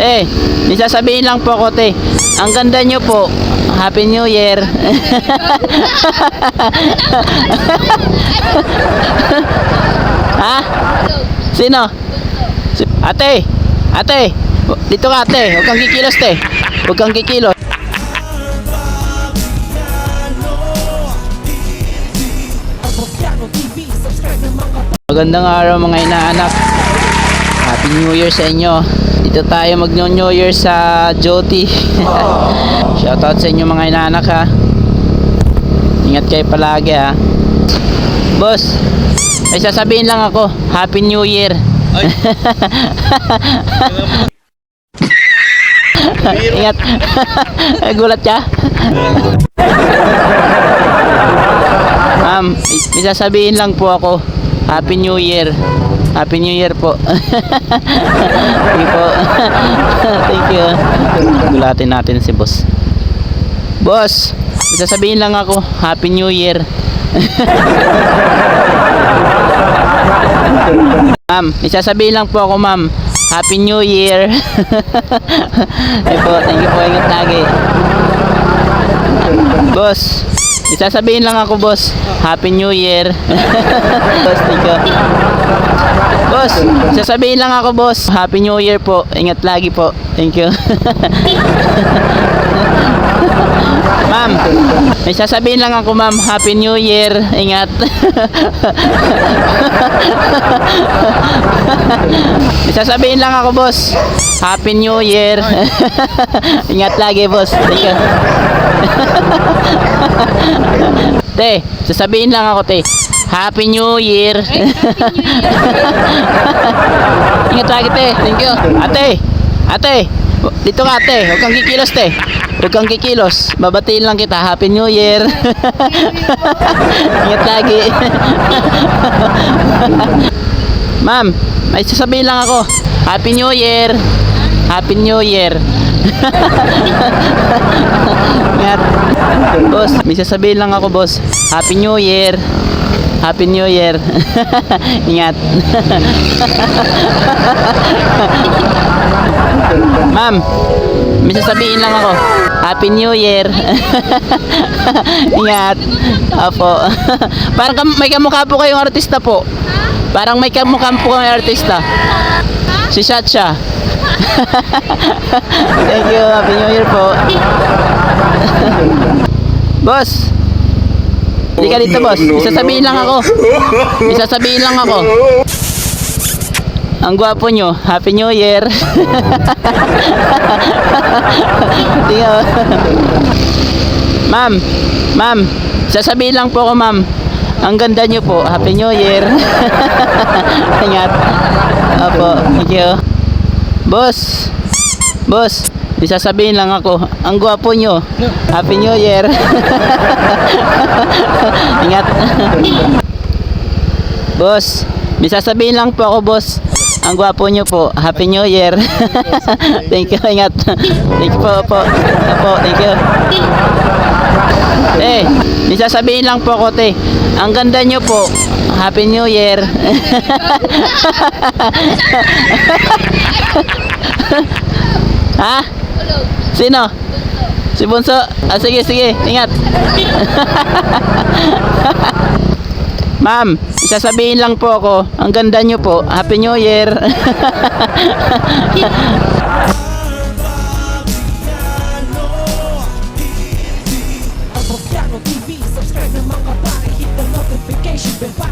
may sasabihin lang po ako, te. Ang ganda nyo po. Happy New Year. Ha? Sino? Ate. Ate. Dito ka, ate. Huwag kang kikilos, te. Huwag kang kikilos. Magandang araw mga inaanak. Happy New Year sa inyo. Dito tayo mag-New Year sa Joti. Shoutout sa inyo mga inaanak ha. Ingat kayo palagi ha. Boss, may sasabihin lang ako. Happy New Year. Ingat. Gulat ka? Ma'am, may sasabihin lang po ako. Happy New Year. Happy New Year po. Thank you po. Thank you. Gulatin natin si boss. Boss, may sasabihin lang ako. Happy New Year. Ma'am, may sasabihin lang po ako ma'am. Happy New Year. Thank you po. Ingat lagi. Boss, may sasabihin lang ako boss. Happy New Year. Boss, thank you. Boss, sasabihin lang ako boss. Happy New Year po. Ingat lagi po. Thank you. Ma'am, may sasabihin lang ako ma'am. Happy New Year. Ingat. May sasabihin lang ako boss. Happy New Year. Ingat lagi boss. Thank you. Te, sasabihin lang ako te. Happy New Year. Ingat lagi te. Thank you. Ate. Ate. Dito ka ate. Huwag kang kikilos te. Huwag kang kikilos. Babatiin lang kita. Happy New Year. Ingat lagi. Ma'am, may sasabihin lang ako. Happy New Year. Happy New Year. Ingat. Boss, may sasabihin lang ako boss. Happy New Year. Happy New Year. Ingat. Ma'am, may sasabihin lang ako. Happy New Year. Ingat. Opo. Parang may kamukha po kayong artista po. Parang may kamukha po kayong artista. Si Chacha. Thank you. Happy New Year po. Boss, hindi ka dito boss. Isasabihin lang ako. Isasabihin lang ako. Ang gwapo nyo. Happy New Year. Ma'am, ma'am, sasabihin lang po ako ma'am. Ang ganda nyo po. Happy New Year. Ingat. Opo, thank you. Boss, boss, isasabihin lang ako. Ang gwapo nyo. Happy New Year. Ingat. Boss, may sasabihin lang po ako boss. Ang gwapo nyo po. Happy New Year. Thank you. Ingat. Thank you po. Opo, thank you. May sasabihin lang po ako te. Ang ganda nyo po. Happy New Year. Ha? Sino? Si Bunso? Sige, sige. Ingat. Ma'am, isasabihin lang po ako. Ang ganda nyo po. Happy New Year. Subscribe naman ka para hit the notification bell.